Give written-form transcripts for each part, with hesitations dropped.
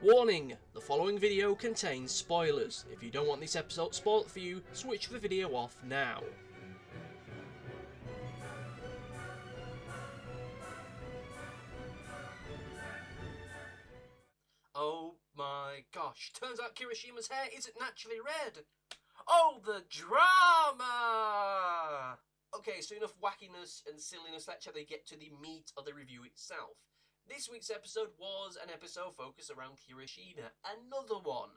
Warning, the following video contains spoilers. If you don't want this episode spoiled for you, switch the video off now. Oh my gosh, turns out Kirishima's hair isn't naturally red. Oh, the drama! Okay, so enough wackiness and silliness, let's actually get to the meat of the review itself. This week's episode was an episode focused around Kirishima, another one.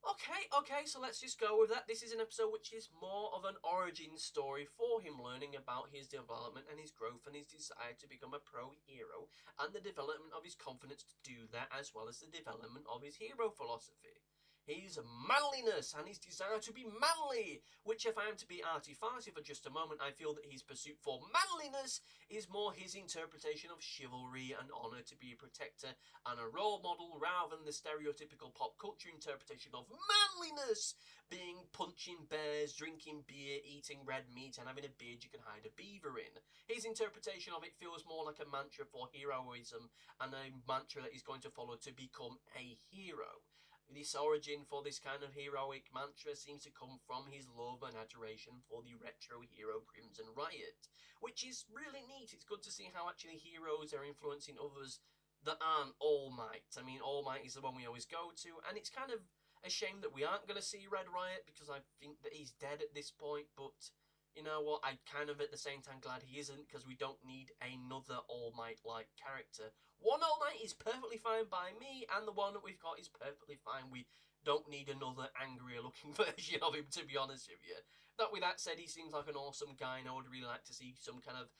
Okay, so let's just go with that. This is an episode which is more of an origin story for him, learning about his development and his growth and his desire to become a pro hero, and the development of his confidence to do that, as well as the development of his hero philosophy. His manliness and his desire to be manly, which if I am to be arty-farty for just a moment, I feel that his pursuit for manliness is more his interpretation of chivalry and honour, to be a protector and a role model, rather than the stereotypical pop culture interpretation of manliness being punching bears, drinking beer, eating red meat and having a beard you can hide a beaver in. His interpretation of it feels more like a mantra for heroism and a mantra that he's going to follow to become a hero. This origin for this kind of heroic mantra seems to come from his love and adoration for the retro hero Crimson Riot, which is really neat. It's good to see how actually heroes are influencing others that aren't All Might. I mean, All Might is the one we always go to, and it's kind of a shame that we aren't going to see Red Riot, because I think that he's dead at this point, but you know what, I'm kind of at the same time glad he isn't, because we don't need another All Might-like character. One All Might is perfectly fine by me, and the one that we've got is perfectly fine. We don't need another angrier-looking version of him, to be honest with you. With that said, he seems like an awesome guy, and I would really like to see some kind of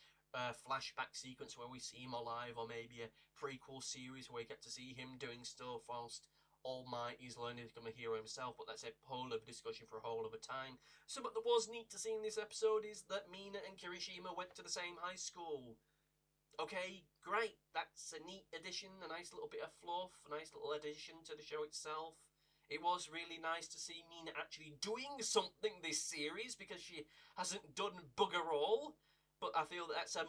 flashback sequence where we see him alive, or maybe a prequel series where we get to see him doing stuff whilst All Might is learning to become a hero himself, but that's a whole other discussion for a whole other time. So what was neat to see in this episode is that Mina and Kirishima went to the same high school. Okay, great, that's a neat addition, a nice little bit of fluff, a nice little addition to the show itself. It was really nice to see Mina actually doing something this series, because she hasn't done bugger all. But I feel that that's a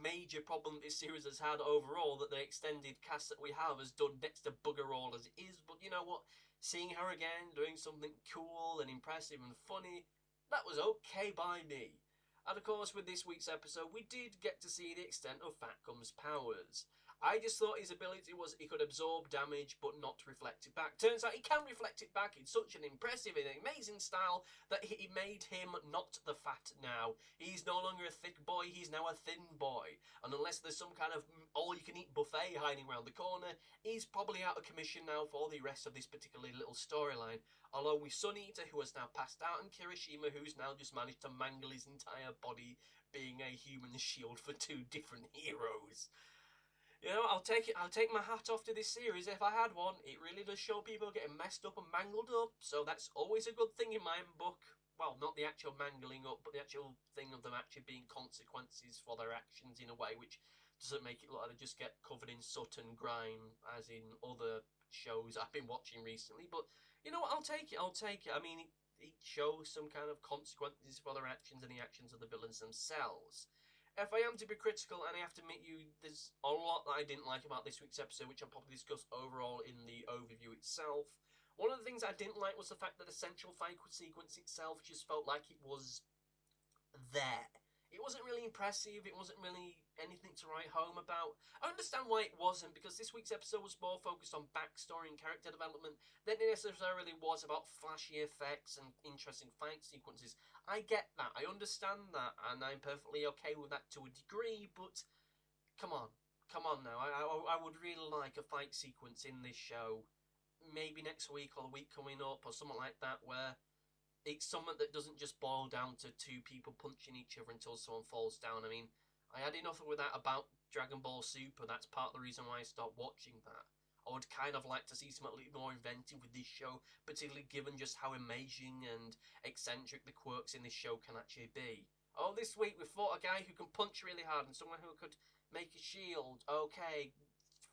major problem this series has had overall, that the extended cast that we have has done next to bugger all as it is. But you know what? Seeing her again doing something cool and impressive and funny, that was okay by me. And of course, with this week's episode, we did get to see the extent of Fat Gum's powers. I just thought his ability was he could absorb damage but not reflect it back. Turns out he can reflect it back in such an impressive and amazing style that he made him not the fat now. He's no longer a thick boy, he's now a thin boy. And unless there's some kind of all-you-can-eat buffet hiding around the corner, he's probably out of commission now for the rest of this particular little storyline. Along with Sun Eater, who has now passed out, and Kirishima, who's now just managed to mangle his entire body, being a human shield for two different heroes. You know, I'll take my hat off to this series if I had one. It really does show people getting messed up and mangled up, so that's always a good thing in my book. Well, not the actual mangling up, but the actual thing of them actually being consequences for their actions in a way which doesn't make it look like they just get covered in soot and grime, as in other shows I've been watching recently. But you know what, I'll take it. I mean, it shows some kind of consequences for their actions and the actions of the villains themselves. If I am to be critical, and I have to admit there's a lot that I didn't like about this week's episode, which I'll probably discuss overall in the overview itself. One of the things I didn't like was the fact that the central fight sequence itself just felt like it was there. It wasn't really impressive, it wasn't really anything to write home about. I understand why it wasn't, because this week's episode was more focused on backstory and character development than it necessarily was about flashy effects and interesting fight sequences. I get that, I understand that, and I'm perfectly okay with that to a degree, but come on now. I would really like a fight sequence in this show, maybe next week or the week coming up or something like that, where it's something that doesn't just boil down to two people punching each other until someone falls down. I mean, I had enough with that about Dragon Ball Super. That's part of the reason why I stopped watching that. I would kind of like to see something a little more inventive with this show, particularly given just how amazing and eccentric the quirks in this show can actually be. Oh, this week we fought a guy who can punch really hard and someone who could make a shield. Okay,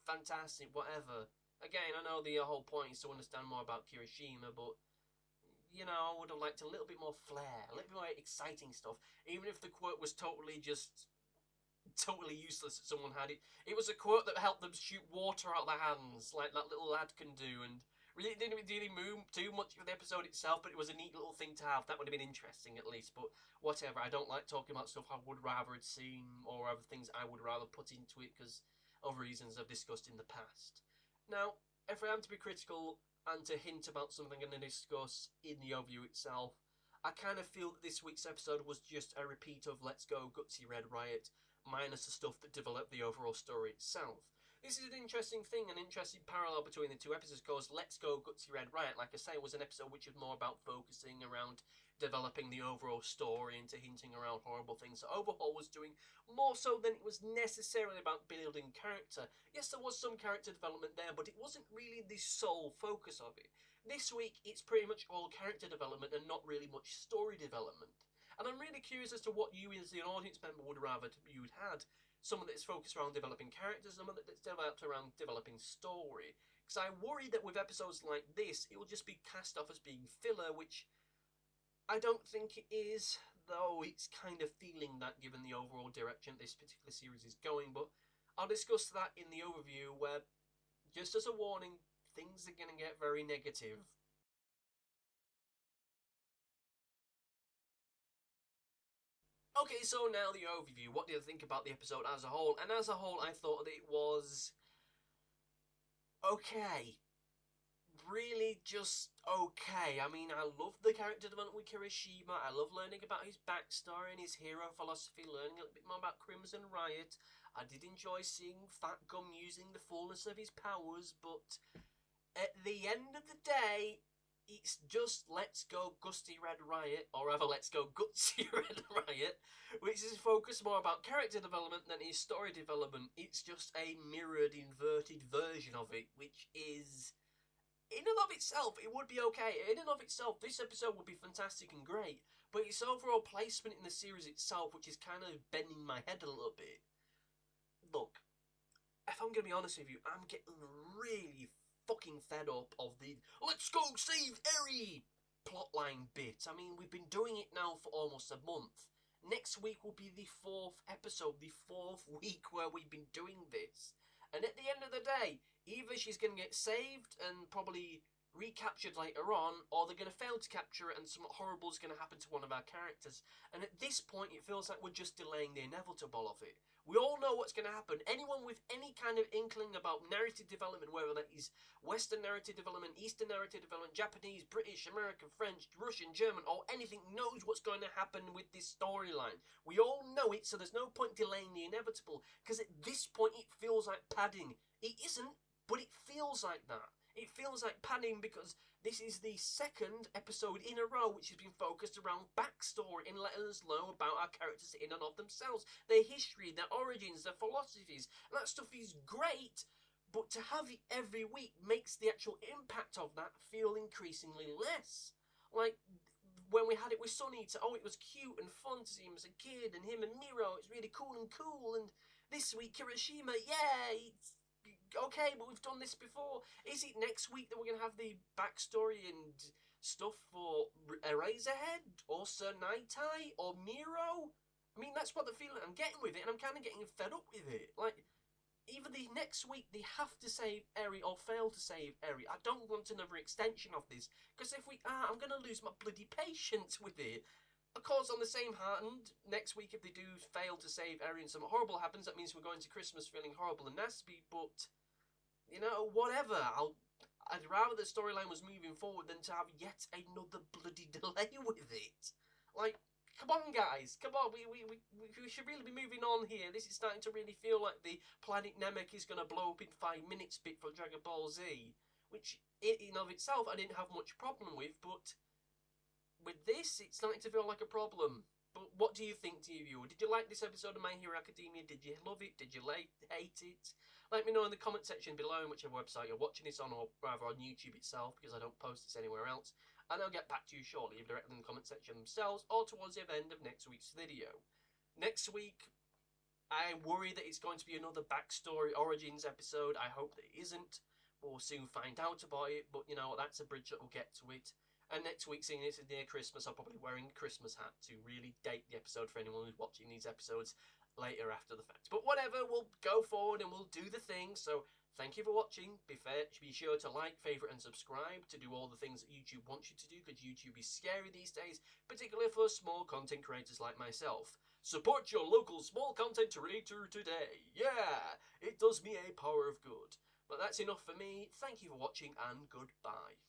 fantastic, whatever. Again, I know the whole point is to understand more about Kirishima, but you know, I would have liked a little bit more flair, a little bit more exciting stuff. Even if the quirk was totally just totally useless that someone had it. It was a quote that helped them shoot water out of their hands, like that little lad can do, and really didn't really move too much of the episode itself, but it was a neat little thing to have. That would have been interesting at least, but whatever. I don't like talking about stuff I would rather have seen or other things I would rather put into it because of reasons I've discussed in the past. Now, if I am to be critical and to hint about something I'm going to discuss in the overview itself, I kind of feel that this week's episode was just a repeat of Let's Go Gutsy Red Riot, minus the stuff that developed the overall story itself. This is an interesting thing, an interesting parallel between the two episodes, because Let's Go Gutsy Red Riot, like I say, was an episode which was more about focusing around developing the overall story into hinting around horrible things. So Overhaul was doing more so than it was necessarily about building character. Yes, there was some character development there, but it wasn't really the sole focus of it. This week, it's pretty much all character development and not really much story development. And I'm really curious as to what you as an audience member would rather you'd had. Someone that's focused around developing characters, someone that's developed around developing story. Because I worry that with episodes like this, it will just be cast off as being filler, which I don't think it is, though it's kind of feeling that given the overall direction this particular series is going. But I'll discuss that in the overview, where, just as a warning, things are going to get very negative. Okay, so now the overview. What did I think about the episode as a whole? And as a whole, I thought that it was okay. Really just okay. I mean, I love the character development with Kirishima. I love learning about his backstory and his hero philosophy, learning a little bit more about Crimson Riot. I did enjoy seeing Fat Gum using the fullness of his powers, but at the end of the day, it's just Let's Go Gusty Red Riot, or rather Let's Go Gutsy Red Riot, which is focused more about character development than his story development. It's just a mirrored, inverted version of it, which is, in and of itself, it would be okay. In and of itself, this episode would be fantastic and great, but its overall placement in the series itself, which is kind of bending my head a little bit. Look, if I'm going to be honest with you, I'm getting really fucking fed up of the "let's go save Eri" plotline bit. I mean, we've been doing it now for almost a month. Next week will be the 4th episode, the 4th week where we've been doing this. And at the end of the day, either she's going to get saved and probably recaptured later on, or they're going to fail to capture it and something horrible is going to happen to one of our characters. And at this point, it feels like we're just delaying the inevitable of it. We all know what's going to happen. Anyone with any kind of inkling about narrative development, whether that is Western narrative development, Eastern narrative development, Japanese, British, American, French, Russian, German, or anything, knows what's going to happen with this storyline. We all know it, so there's no point delaying the inevitable, because at this point it feels like padding. It isn't, but it feels like that. It feels like padding because this is the 2nd episode in a row which has been focused around backstory and letting us know about our characters in and of themselves, their history, their origins, their philosophies. And that stuff is great, but to have it every week makes the actual impact of that feel increasingly less. Like, when we had it with Sunny, it was cute and fun to see him as a kid, and him and Miro, it's really cool, and this week, Kirishima, yeah, it's okay, but we've done this before. Is it next week that we're going to have the backstory and stuff for Eraserhead, or Sir Naitai, or Miro? I mean, that's what the feeling I'm getting with it, and I'm kind of getting fed up with it. Like, either the next week they have to save Eri or fail to save Eri. I don't want another extension of this, because if we are, I'm going to lose my bloody patience with it. Of course, on the same hand, next week if they do fail to save Eri and something horrible happens, that means we're going to Christmas feeling horrible and nasty, but, you know, whatever. I'd rather the storyline was moving forward than to have yet another bloody delay with it. Like, come on, guys. Come on. We should really be moving on here. This is starting to really feel like the planet Namek is going to blow up in 5 minutes bit for Dragon Ball Z, which, in of itself, I didn't have much problem with, but with this, it's starting to feel like a problem. But what do you think, dear viewer? Did you like this episode of My Hero Academia? Did you love it? Did you hate it? Let me know in the comment section below, on whichever website you're watching this on, or rather on YouTube itself, because I don't post this anywhere else. And I'll get back to you shortly, either directly in the comment section themselves, or towards the end of next week's video. Next week, I worry that it's going to be another backstory origins episode. I hope that it isn't. We'll soon find out about it, but you know, that's a bridge that will get to it. And next week, seeing this is near Christmas, I'll probably be wearing a Christmas hat to really date the episode for anyone who's watching these episodes later after the fact. But whatever, we'll go forward and we'll do the thing. So thank you for watching. Be sure to like, favourite and subscribe to do all the things that YouTube wants you to do, because YouTube is scary these days, particularly for small content creators like myself. Support your local small content creator today. Yeah, it does me a power of good. But that's enough for me. Thank you for watching and goodbye.